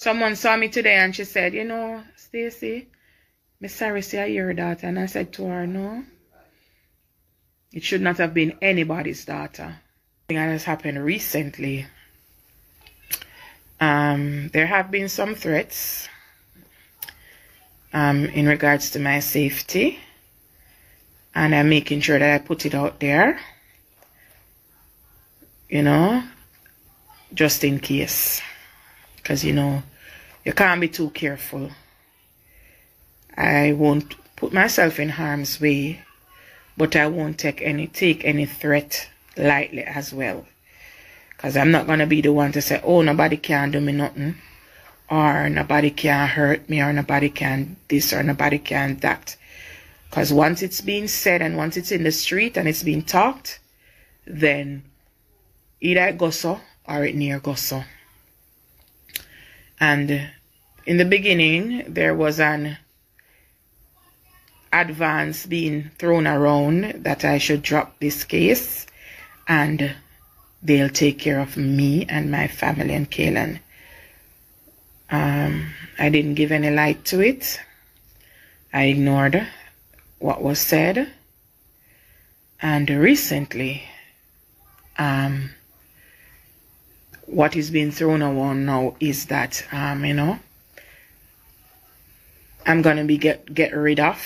Someone saw me today and she said, you know, Stacy, I'm sorry to hear your daughter. And I said to her, no, it should not have been anybody's daughter. That has happened recently. There have been some threats in regards to my safety. And I'm making sure that I put it out there, you know, just in case. Because, you know, you can't be too careful. I won't put myself in harm's way, but I won't take any threat lightly as well. Because I'm not going to be the one to say, oh, nobody can do me nothing. Or nobody can hurt me, or nobody can this, or nobody can that. Because once it's being said and once it's in the street and it's being talked, then either it goes so or it near goes so. And in the beginning, there was an advance being thrown around that I should drop this case and they'll take care of me and my family and Kaylan. I didn't give any light to it. I ignored what was said. And recently, what is being thrown around now is that, you know, I'm going to be get rid of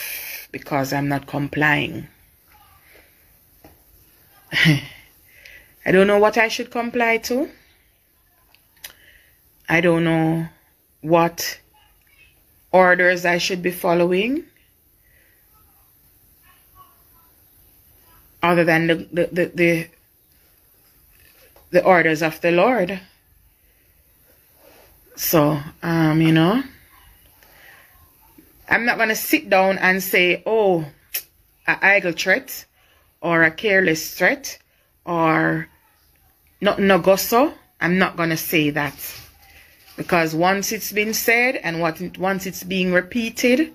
because I'm not complying. I don't know what I should comply to. I don't know what orders I should be following other than the orders of the Lord. So, you know, I'm not going to sit down and say, oh, an idle threat or a careless threat or nothing no go so. I'm not going to say that. Because once it's been said and once it's being repeated,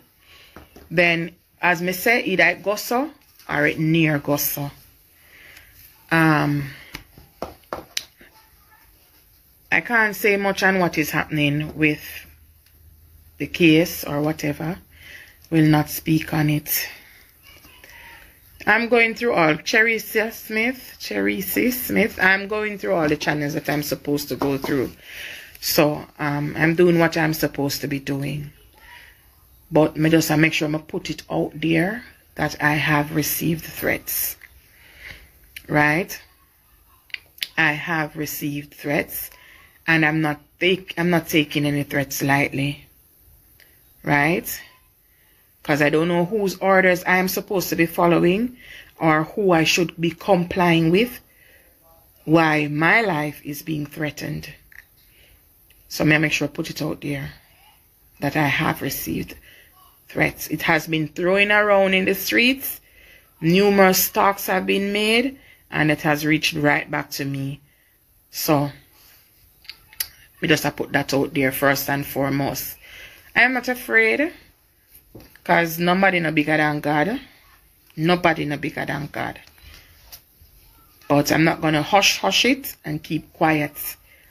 then, as me say, either it go so or it near go so. I can't say much on what is happening with the case or whatever. Will not speak on it. I'm going through all Cherisi Smith. I'm going through all the channels that I'm supposed to go through. So I'm doing what I'm supposed to be doing. But me just make sure I put it out there that I have received threats. Right? I have received threats. And I'm not taking any threats lightly. Right? Because I don't know whose orders I am supposed to be following or who I should be complying with. Why my life is being threatened. So may I make sure I put it out there that I have received threats. It has been thrown around in the streets. Numerous talks have been made and it has reached right back to me. So we just have to put that out there first and foremost. I am not afraid because nobody no bigger than God. Nobody no bigger than God. But I'm not going to hush it and keep quiet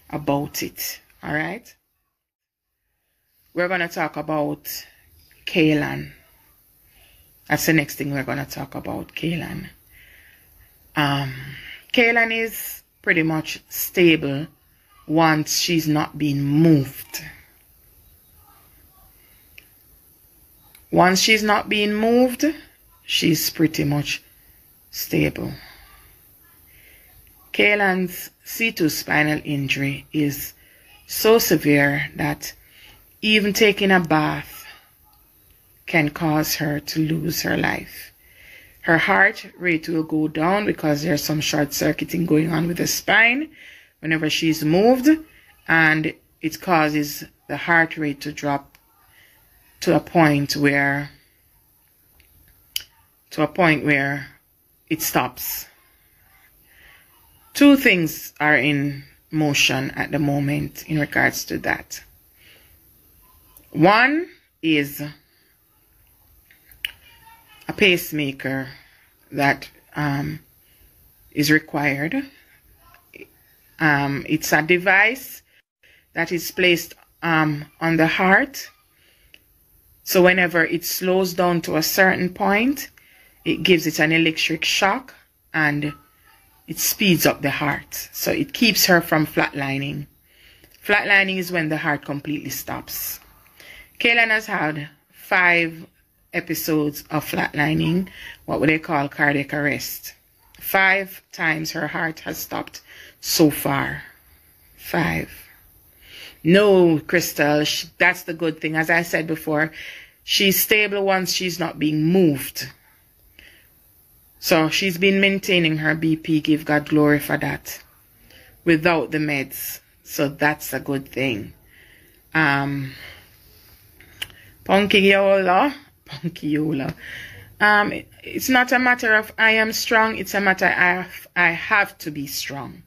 about it. Alright? We're going to talk about Kaylan. That's the next thing we're going to talk about, Kaylan. Kaylan is pretty much stable once she's not being moved. Once she's not being moved, she's pretty much stable. Kaylan's C2 spinal injury is so severe that even taking a bath can cause her to lose her life. Her heart rate will go down because there's some short circuiting going on with the spine whenever she's moved, and it causes the heart rate to drop to a point where it stops. Two things are in motion at the moment in regards to that. One is a pacemaker that is required. It's a device that is placed on the heart. So whenever it slows down to a certain point, it gives it an electric shock and it speeds up the heart. So it keeps her from flatlining. Flatlining is when the heart completely stops. Kaylan has had 5 episodes of flatlining, what would they call cardiac arrest. 5 times her heart has stopped so far. 5. No, Crystal, that's the good thing. As I said before, she's stable once she's not being moved. So she's been maintaining her BP, give God glory for that, without the meds. So that's a good thing. Punkiola. It's not a matter of I am strong, it's a matter of I have to be strong.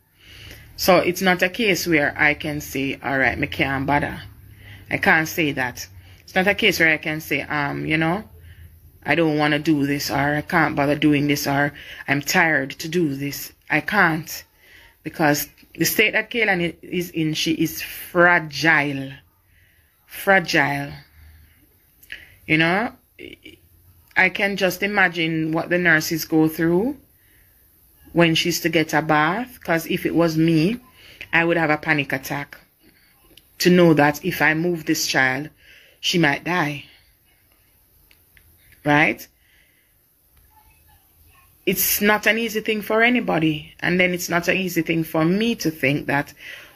So it's not a case where I can say, all right, me can't bother. I can't say that. It's not a case where I can say, you know, I don't want to do this, or I can't bother doing this, or I'm tired to do this. I can't. Because the state that Kaylan is in, she is fragile. Fragile. You know, I can just imagine what the nurses go through when she's to get a bath. Because if it was me, I would have a panic attack. To know that if I move this child, she might die. Right? It's not an easy thing for anybody. And then it's not an easy thing for me to think that,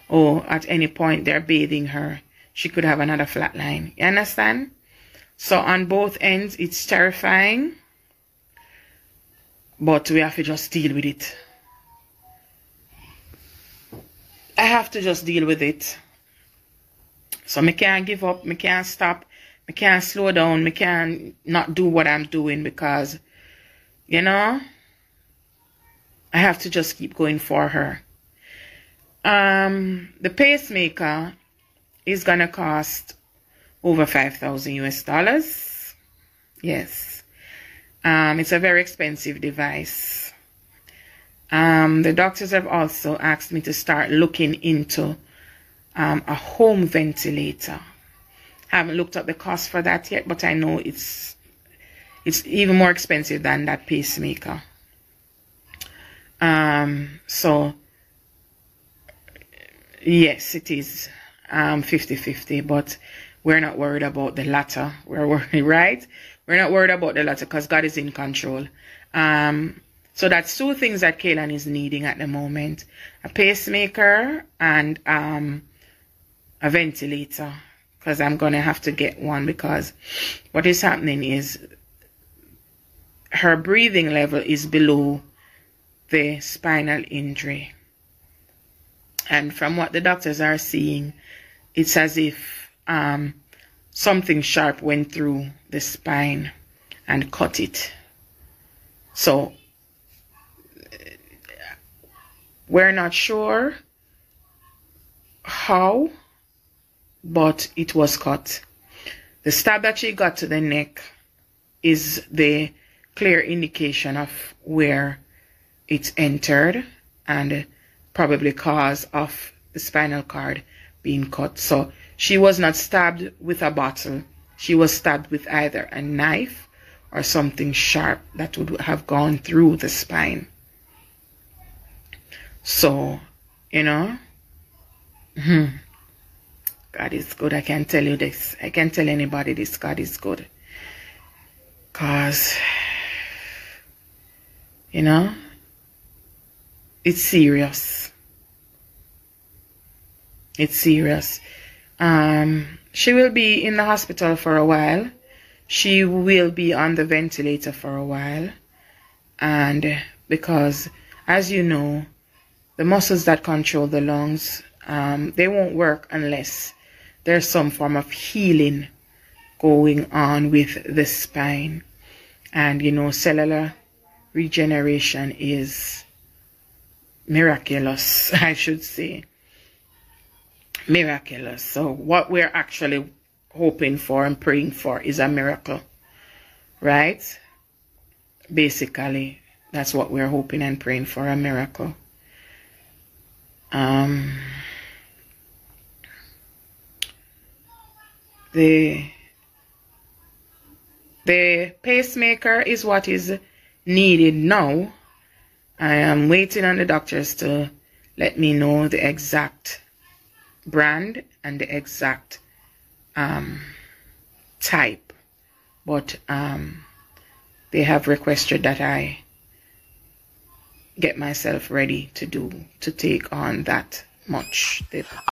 oh, at any point they're bathing her, she could have another flatline. You understand? So on both ends, it's terrifying. But we have to just deal with it. I have to just deal with it. So I can't give up, I can't stop, I can't slow down, I can't not do what I'm doing because, you know, I have to just keep going for her. The pacemaker is going to cost over $5,000 US. Yes. It's a very expensive device. The doctors have also asked me to start looking into a home ventilator. I haven't looked up the cost for that yet, but I know it's even more expensive than that pacemaker. So yes, it is 50-50, but we're not worried about the latter. We're worried, right? We're not worried about the latter because God is in control. So that's 2 things that Kaylan is needing at the moment: a pacemaker and a ventilator, because I'm going to have to get one, because what is happening is her breathing level is below the spinal injury. And from what the doctors are seeing, it's as if something sharp went through the spine and cut it. So we're not sure how, but it was cut. The stab that she got to the neck is the clear indication of where it's entered and probably cause of the spinal cord being cut. So she was not stabbed with a bottle. She was stabbed with either a knife or something sharp that would have gone through the spine. So, you know, God is good. I can tell you this. I can tell anybody this. God is good. Because, you know, it's serious. It's serious. She will be in the hospital for a while. She will be on the ventilator for a while. And because, as you know, the muscles that control the lungs, they won't work unless there's some form of healing going on with the spine. And, you know, cellular regeneration is miraculous, I should say. Miraculous. So what we're actually hoping for and praying for is a miracle, right? Basically, that's what we're hoping and praying for, a miracle. the pacemaker is what is needed now. I am waiting on the doctors to let me know the exact brand and the exact type, but they have requested that I get myself ready to take on that much.